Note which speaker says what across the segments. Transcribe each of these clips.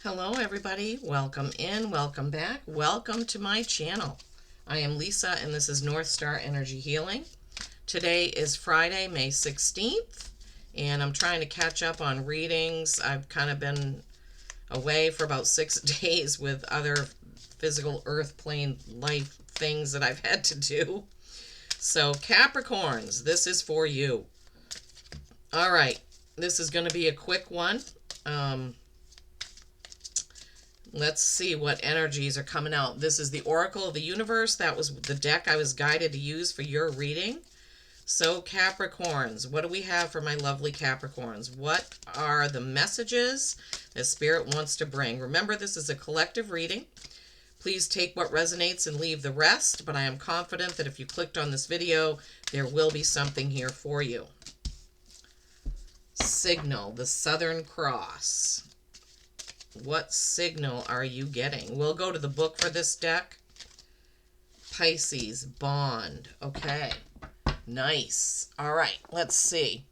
Speaker 1: Hello everybody, welcome in, welcome back, welcome to my channel. I am Lisa and this is North Star Energy Healing. Today is Friday, May 16th, and I'm trying to catch up on readings. I've kind of been away for about 6 days with other physical earth plane life things that I've had to do. So Capricorns, this is for you. All right, this is going to be a quick one. Let's see what energies are coming out. This is the Oracle of the Universe. That was the deck I was guided to use for your reading. So Capricorns, what do we have for my lovely Capricorns? What are the messages that Spirit wants to bring? Remember, this is a collective reading. Please take what resonates and leave the rest, but I am confident that if you clicked on this video, there will be something here for you. Signal, the Southern Cross. What signal are you getting? We'll go to the book for this deck. Pisces, bond. Okay. Nice. All right. Let's see.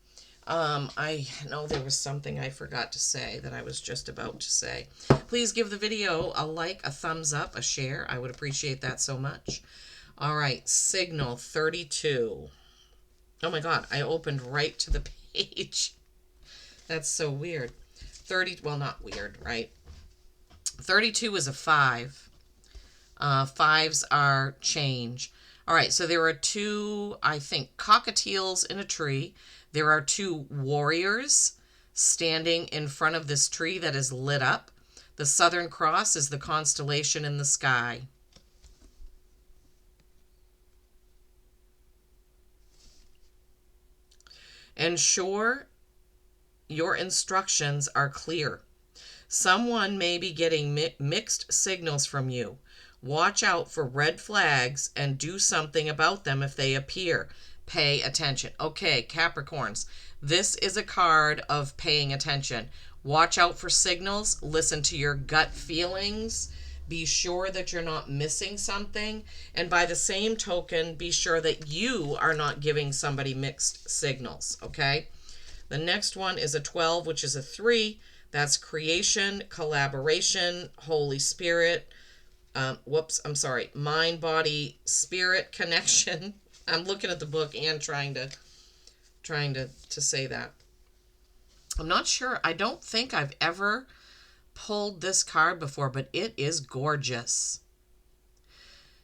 Speaker 1: I know there was something I forgot to say that I was just about to say. Please give the video a like, a thumbs up, a share. I would appreciate that so much. All right. Signal 32. Oh my God. I opened right to the page. That's so weird. 30, well, not weird, right? 32 is a 5. Fives are change. All right, so there are two, I think, cockatiels in a tree. There are two warriors standing in front of this tree that is lit up. The Southern Cross is the constellation in the sky. Ensure your instructions are clear. Someone may be getting mixed signals from you. Watch out for red flags and do something about them if they appear. Pay attention. Okay, Capricorns, this is a card of paying attention. Watch out for signals. Listen to your gut feelings. Be sure that you're not missing something. And by the same token, be sure that you are not giving somebody mixed signals, okay? The next one is a 12, which is a 3. That's creation, collaboration, Holy Spirit. Mind, body, spirit connection. I'm looking at the book and trying to say that. I'm not sure. I don't think I've ever pulled this card before, but it is gorgeous.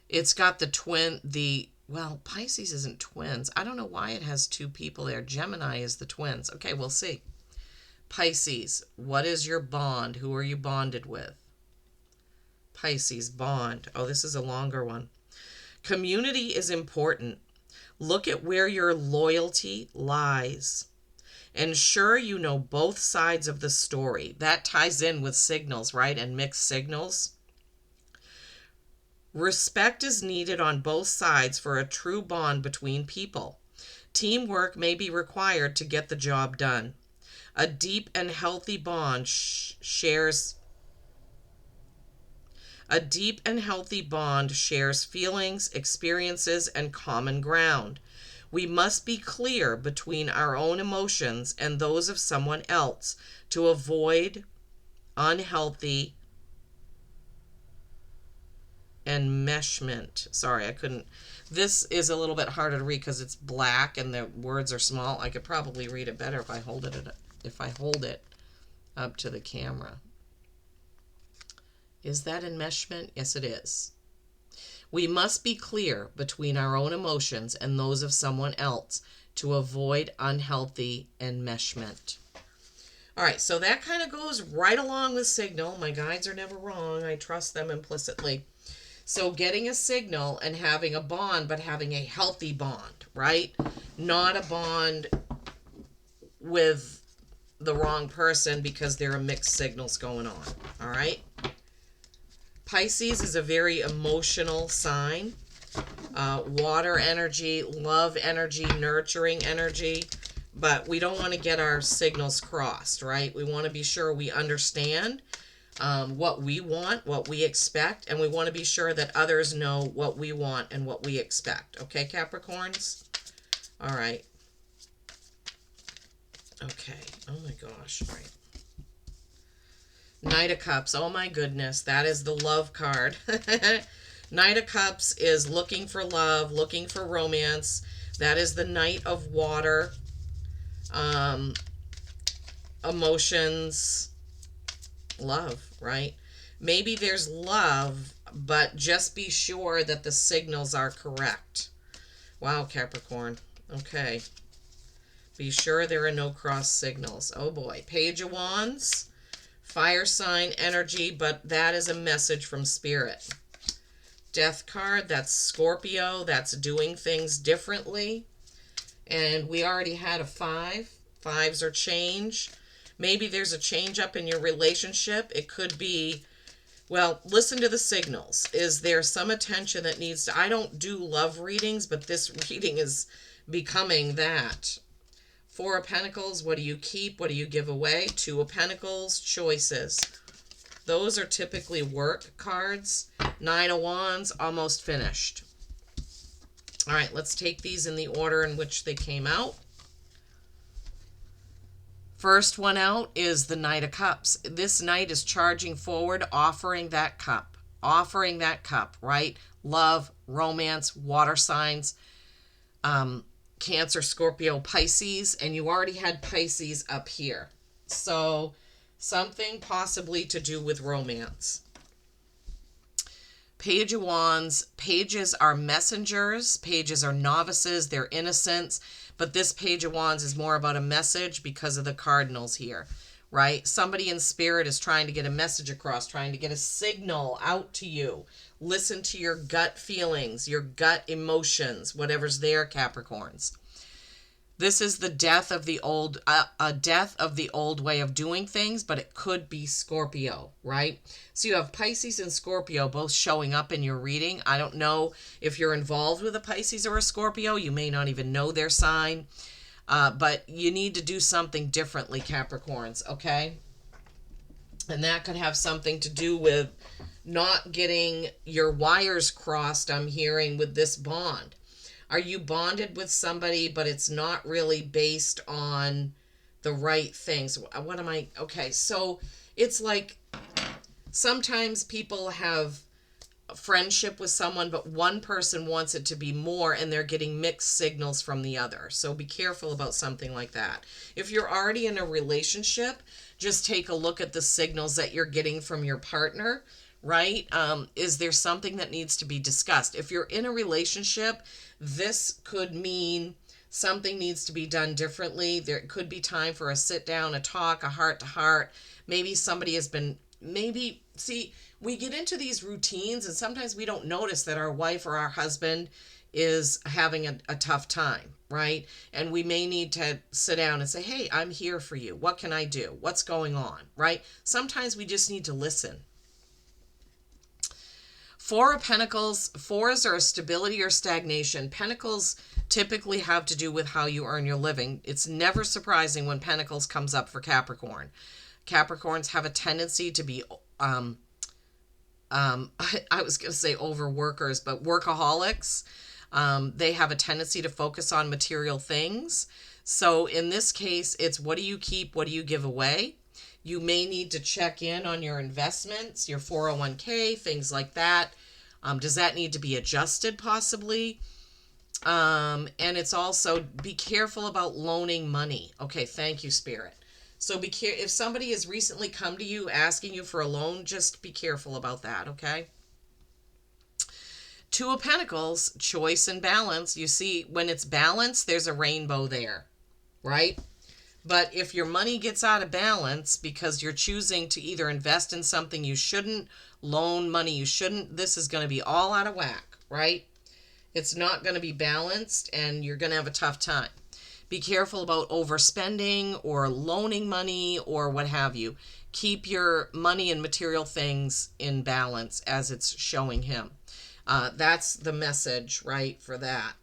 Speaker 1: It's got well, Pisces isn't twins. I don't know why it has two people there. Gemini is the twins. Okay, we'll see. Pisces, what is your bond? Who are you bonded with? Pisces, bond. Oh, this is a longer one. Community is important. Look at where your loyalty lies. Ensure you know both sides of the story. That ties in with signals, right? And mixed signals. Respect is needed on both sides for a true bond between people. Teamwork may be required to get the job done. A deep and healthy bond shares feelings, experiences, and common ground. We must be clear between our own emotions and those of someone else to avoid unhealthy enmeshment. Sorry, I couldn't. This is a little bit harder to read because it's black and the words are small. I could probably read it better if I hold it up to the camera. Is that enmeshment? Yes, it is. We must be clear between our own emotions and those of someone else to avoid unhealthy enmeshment. All right, so that kind of goes right along with signal. My guides are never wrong. I trust them implicitly. So getting a signal and having a bond, but having a healthy bond, right? Not a bond with the wrong person because there are mixed signals going on, all right? Pisces is a very emotional sign. Water energy, love energy, nurturing energy. But we don't want to get our signals crossed, right? We want to be sure we understand what we want, what we expect, and we want to be sure that others know what we want and what we expect. Okay, Capricorns? All right. Okay. Oh my gosh. All right. Knight of Cups. Oh my goodness, that is the love card. Knight of Cups is looking for love, looking for romance. That is the Knight of Water. Um, Emotions, love, right? Maybe there's love, but just be sure that the signals are correct. Wow, Capricorn. Okay. Be sure there are no cross signals. Oh boy. Page of Wands. Fire sign energy, but that is a message from Spirit. Death card, that's Scorpio. That's doing things differently. And we already had a 5. Fives are change. Maybe there's a change up in your relationship. It could be, well, listen to the signals. Is there some attention that needs to, I don't do love readings, but this reading is becoming that. 4 of Pentacles, what do you keep? What do you give away? 2 of Pentacles, choices. Those are typically work cards. 9 of Wands, almost finished. All right, let's take these in the order in which they came out. First one out is the Knight of Cups. This knight is charging forward, offering that cup, right? Love, romance, water signs, Cancer, Scorpio, Pisces, and you already had Pisces up here. So something possibly to do with romance. Page of Wands. Pages are messengers. Pages are novices. They're innocents. But this Page of Wands is more about a message because of the cardinals here, right? Somebody in spirit is trying to get a message across, trying to get a signal out to you. Listen to your gut feelings, your gut emotions, whatever's there, Capricorns. This is the death of the old, way of doing things, but it could be Scorpio, right? So you have Pisces and Scorpio both showing up in your reading. I don't know if you're involved with a Pisces or a Scorpio. You may not even know their sign, but you need to do something differently, Capricorns, okay? And that could have something to do with not getting your wires crossed, I'm hearing, with this bond. Are you bonded with somebody, but it's not really based on the right things? What am I? Okay, so it's like sometimes people have a friendship with someone, but one person wants it to be more, and they're getting mixed signals from the other. So be careful about something like that. If you're already in a relationship, just take a look at the signals that you're getting from your partner, right? Is there something that needs to be discussed? If you're in a relationship, this could mean something needs to be done differently. There could be time for a sit down, a talk, a heart to heart. Maybe somebody has been, see, we get into these routines and sometimes we don't notice that our wife or our husband is having a tough time, right? And we may need to sit down and say, hey, I'm here for you. What can I do? What's going on, right? Sometimes we just need to listen. 4 of Pentacles. 4s are a stability or stagnation. Pentacles typically have to do with how you earn your living. It's never surprising when Pentacles comes up for Capricorn. Capricorns have a tendency to be, I was going to say overworkers, but workaholics. They have a tendency to focus on material things. So in this case, it's what do you keep? What do you give away? You may need to check in on your investments, your 401k, things like that. Does that need to be adjusted possibly? And it's also be careful about loaning money. Okay, thank you, Spirit. So if somebody has recently come to you asking you for a loan, just be careful about that, okay? 2 of Pentacles, choice and balance. You see, when it's balanced, there's a rainbow there, right? But if your money gets out of balance because you're choosing to either invest in something you shouldn't, loan money you shouldn't, this is going to be all out of whack, right? It's not going to be balanced and you're going to have a tough time. Be careful about overspending or loaning money or what have you. Keep your money and material things in balance as it's showing him. That's the message, right, for that.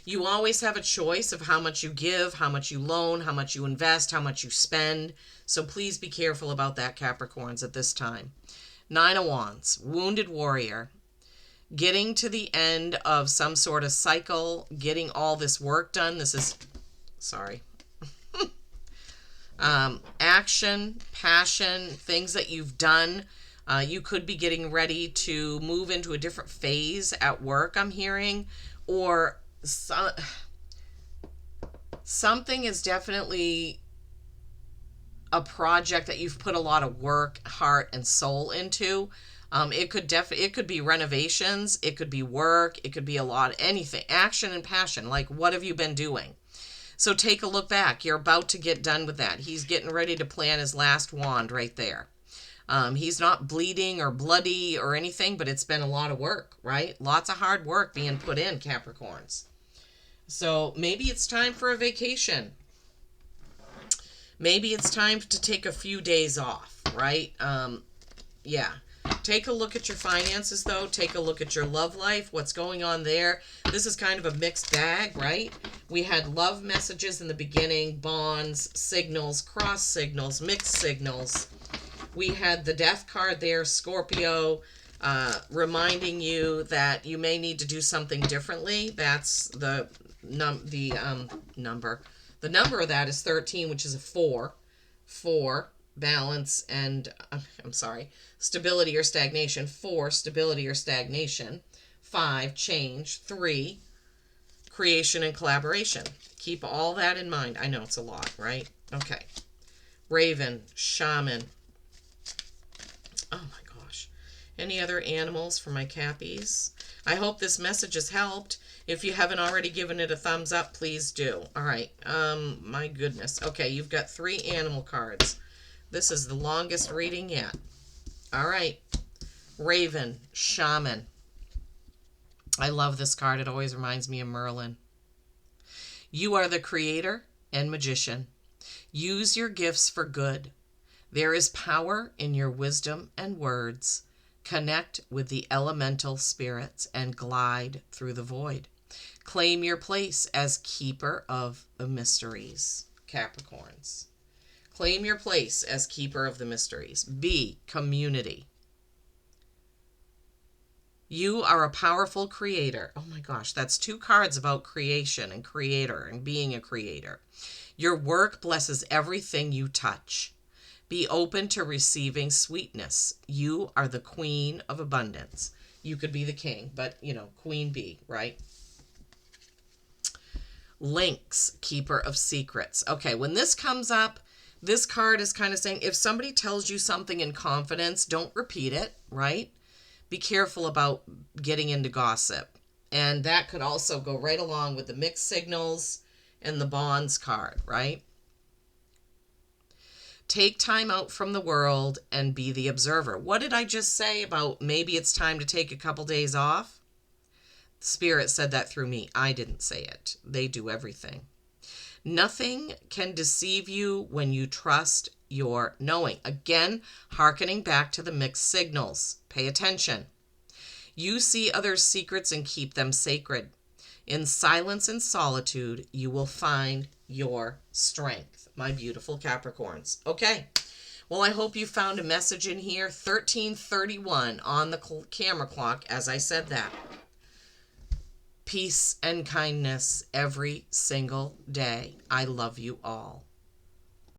Speaker 1: You always have a choice of how much you give, how much you loan, how much you invest, how much you spend. So please be careful about that, Capricorns, at this time. 9 of Wands, wounded warrior. Getting to the end of some sort of cycle, getting all this work done. This is, sorry. Action, passion, things that you've done. You could be getting ready to move into a different phase at work, I'm hearing, or something is definitely a project that you've put a lot of work, heart, and soul into. It could be renovations, it could be work, it could be a lot of anything, action and passion. Like, what have you been doing? So take a look back. You're about to get done with that. He's getting ready to plant his last wand right there. He's not bleeding or bloody or anything, but it's been a lot of work, right? Lots of hard work being put in, Capricorns. So maybe it's time for a vacation. Maybe it's time to take a few days off, right? Yeah. Take a look at your finances, though. Take a look at your love life, what's going on there. This is kind of a mixed bag, right? We had love messages in the beginning, bonds, signals, cross signals, mixed signals. We had the death card there, Scorpio, reminding you that you may need to do something differently. That's the number. The number of that is 13, which is a 4. 4, balance, and I'm sorry, stability or stagnation. 4, stability or stagnation. 5, change. 3, creation and collaboration. Keep all that in mind. I know it's a lot, right? Okay. Raven, shaman. Oh my gosh. Any other animals for my Cappies? I hope this message has helped. If you haven't already given it a thumbs up, please do. All right. My goodness. Okay, you've got 3 animal cards. This is the longest reading yet. All right. Raven, shaman. I love this card. It always reminds me of Merlin. You are the creator and magician. Use your gifts for good. There is power in your wisdom and words. Connect with the elemental spirits and glide through the void. Claim your place as keeper of the mysteries, Capricorns. Claim your place as keeper of the mysteries. Be community. You are a powerful creator. Oh my gosh, that's 2 cards about creation and creator and being a creator. Your work blesses everything you touch. Be open to receiving sweetness. You are the queen of abundance. You could be the king, but, queen bee, right? Lynx, keeper of secrets. Okay, when this comes up, this card is kind of saying if somebody tells you something in confidence, don't repeat it, right? Be careful about getting into gossip. And that could also go right along with the mixed signals and the bonds card, right? Take time out from the world and be the observer. What did I just say about maybe it's time to take a couple days off? Spirit said that through me. I didn't say it. They do everything. Nothing can deceive you when you trust your knowing. Again, hearkening back to the mixed signals. Pay attention. You see others' secrets and keep them sacred. In silence and solitude, you will find your strength, my beautiful Capricorns. Okay. Well, I hope you found a message in here. 13:31 on the camera clock, as I said that. Peace and kindness every single day. I love you all.